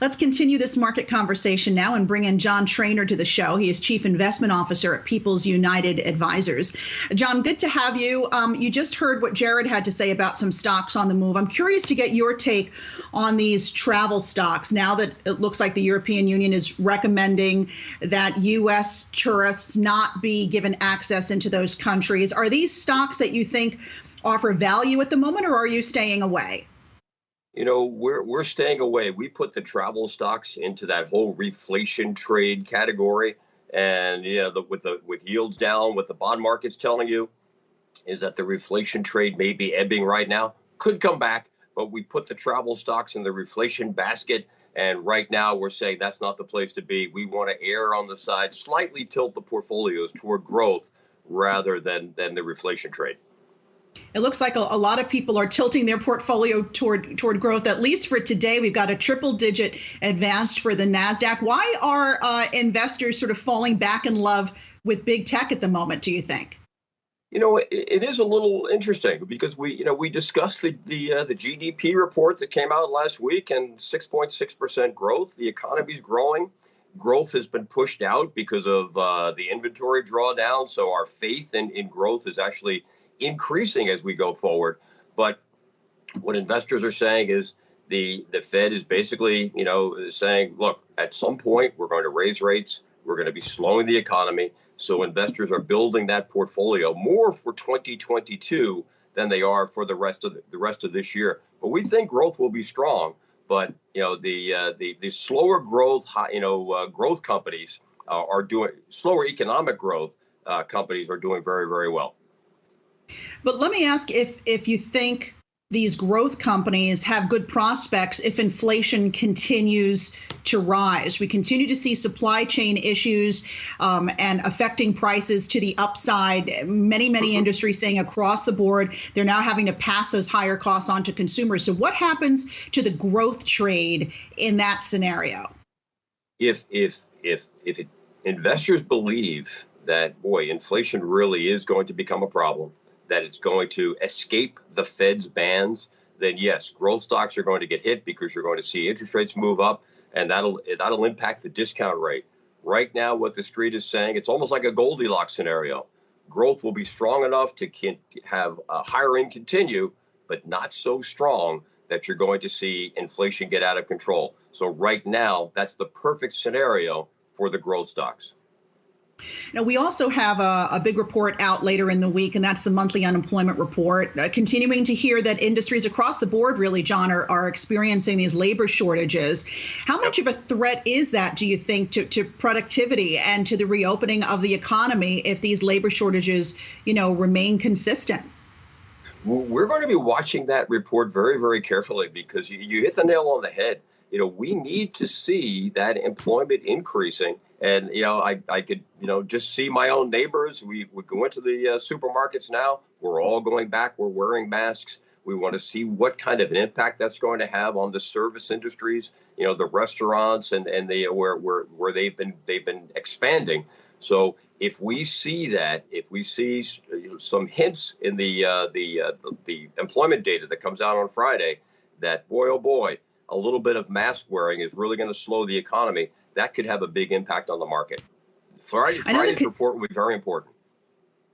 Let's continue this market conversation now and bring in John Traynor to the show. He is Chief Investment Officer at People's United Advisors. John, good to have you. You just heard what Jared had to say about some stocks on the move. I'm curious to get your take on these travel stocks now that it looks like the European Union is recommending that U.S. tourists not be given access into those countries. Are these stocks that you think offer value at the moment, or are you staying away? You know, we're staying away. We put the travel stocks into that whole reflation trade category, and with yields down, what the bond market's telling you is that the reflation trade may be ebbing right now. Could come back, but we put the travel stocks in the reflation basket, and right now we're saying that's not the place to be. We want to err on the side, slightly tilt the portfolios toward growth rather than the reflation trade. It looks like a lot of people are tilting their portfolio toward growth. At least for today, we've got a triple-digit advance for the NASDAQ. Why are investors sort of falling back in love with big tech at the moment, do you think? You know, it is a little interesting because we discussed the GDP report that came out last week and 6.6% growth. The economy's growing. Growth has been pushed out because of the inventory drawdown. So our faith in growth is actually increasing as we go forward. But what investors are saying is the Fed is basically, saying, look, at some point we're going to raise rates. We're going to be slowing the economy. So investors are building that portfolio more for 2022 than they are for the rest of this year. But we think growth will be strong. But the slower growth, growth companies are doing slower economic growth. Companies are doing very, very well. But let me ask if you think these growth companies have good prospects if inflation continues to rise. We continue to see supply chain issues and affecting prices to the upside. Many industries saying across the board, they're now having to pass those higher costs on to consumers. So what happens to the growth trade in that scenario? If investors believe that, inflation really is going to become a problem, that it's going to escape the Fed's bans, then yes, growth stocks are going to get hit because you're going to see interest rates move up, and that'll impact the discount rate. Right now, what the street is saying, it's almost like a Goldilocks scenario. Growth will be strong enough to have hiring continue, but not so strong that you're going to see inflation get out of control. So right now, that's the perfect scenario for the growth stocks. Now, we also have a big report out later in the week, and that's the monthly unemployment report. Continuing to hear that industries across the board, really, John, are experiencing these labor shortages. How much of a threat is that, do you think, to productivity and to the reopening of the economy if these labor shortages, remain consistent? We're going to be watching that report very, very carefully because you hit the nail on the head. We need to see that employment increasing. And, I could, just see my own neighbors. We go into the supermarkets now. We're all going back. We're wearing masks. We want to see what kind of an impact that's going to have on the service industries, the restaurants and where they've been expanding. So if we see that, if we see some hints in the employment data that comes out on Friday, that boy, oh boy, a little bit of mask wearing is really going to slow the economy, that could have a big impact on the market. Friday's report will be very important.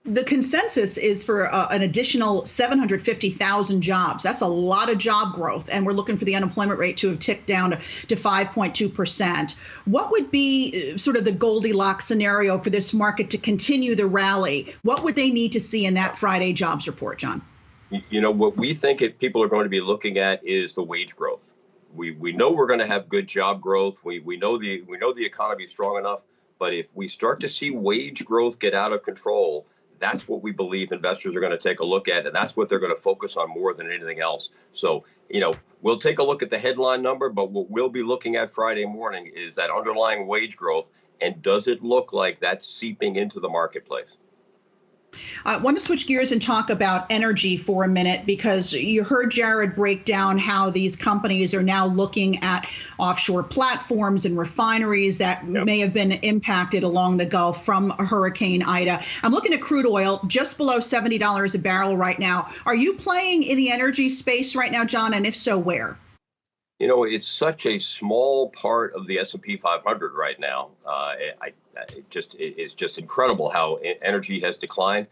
The consensus is for an additional 750,000 jobs. That's a lot of job growth. And we're looking for the unemployment rate to have ticked down to 5.2%. What would be sort of the Goldilocks scenario for this market to continue the rally? What would they need to see in that Friday jobs report, John? What we think people are going to be looking at is the wage growth. We know we're going to have good job growth. We know the economy is strong enough. But if we start to see wage growth get out of control, that's what we believe investors are going to take a look at. And that's what they're going to focus on more than anything else. So, we'll take a look at the headline number, but what we'll be looking at Friday morning is that underlying wage growth. And does it look like that's seeping into the marketplace? I want to switch gears and talk about energy for a minute, because you heard Jared break down how these companies are now looking at offshore platforms and refineries that may have been impacted along the Gulf from Hurricane Ida. I'm looking at crude oil just below $70 a barrel right now. Are you playing in the energy space right now, John? And if so, where? It's such a small part of the S&P 500 right now. It's just incredible how energy has declined.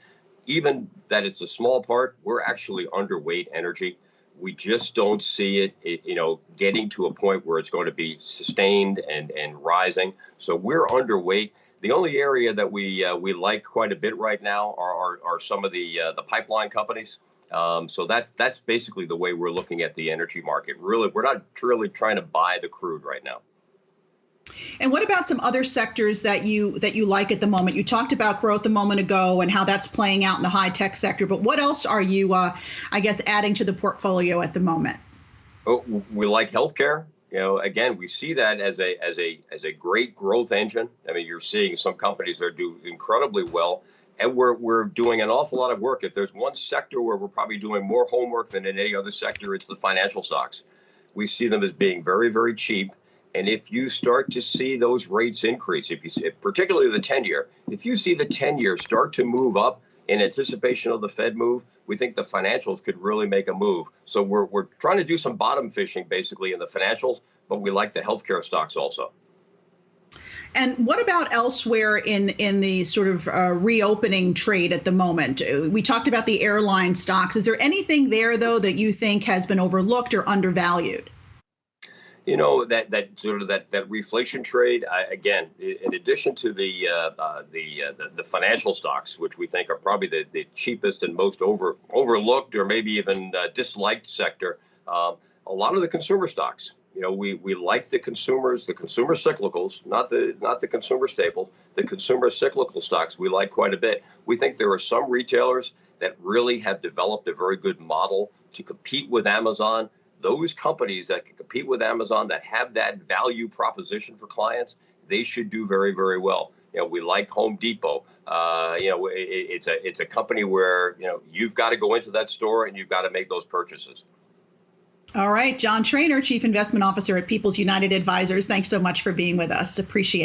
Even that it's a small part, we're actually underweight energy. We just don't see it, getting to a point where it's going to be sustained and rising. So we're underweight. The only area that we like quite a bit right now are some of the pipeline companies. So that's basically the way we're looking at the energy market. Really, we're not really trying to buy the crude right now. And what about some other sectors that you like at the moment? You talked about growth a moment ago and how that's playing out in the high tech sector, but what else are you, adding to the portfolio at the moment? Oh, we like healthcare. Again, we see that as a great growth engine. I mean, you're seeing some companies that do incredibly well, and we're doing an awful lot of work. If there's one sector where we're probably doing more homework than in any other sector, it's the financial stocks. We see them as being very, very cheap. And if you start to see those rates increase, if you see, particularly the 10-year, if you see the 10-year start to move up in anticipation of the Fed move, we think the financials could really make a move. So we're trying to do some bottom fishing basically in the financials, but we like the healthcare stocks also. And what about elsewhere in the sort of reopening trade at the moment? We talked about the airline stocks. Is there anything there, though, that you think has been overlooked or undervalued? That sort of that reflation trade, again, in addition to the financial stocks, which we think are probably the cheapest and most overlooked or maybe even disliked sector, a lot of the consumer stocks. We like the consumer cyclicals, not the consumer staples, the consumer cyclical stocks we like quite a bit. We think there are some retailers that really have developed a very good model to compete with Amazon. Those companies that can compete with Amazon, that have that value proposition for clients, they should do very, very well. We like Home Depot. It's a company where you've got to go into that store and you've got to make those purchases. All right, John Traynor, Chief Investment Officer at People's United Advisors. Thanks so much for being with us. Appreciate it.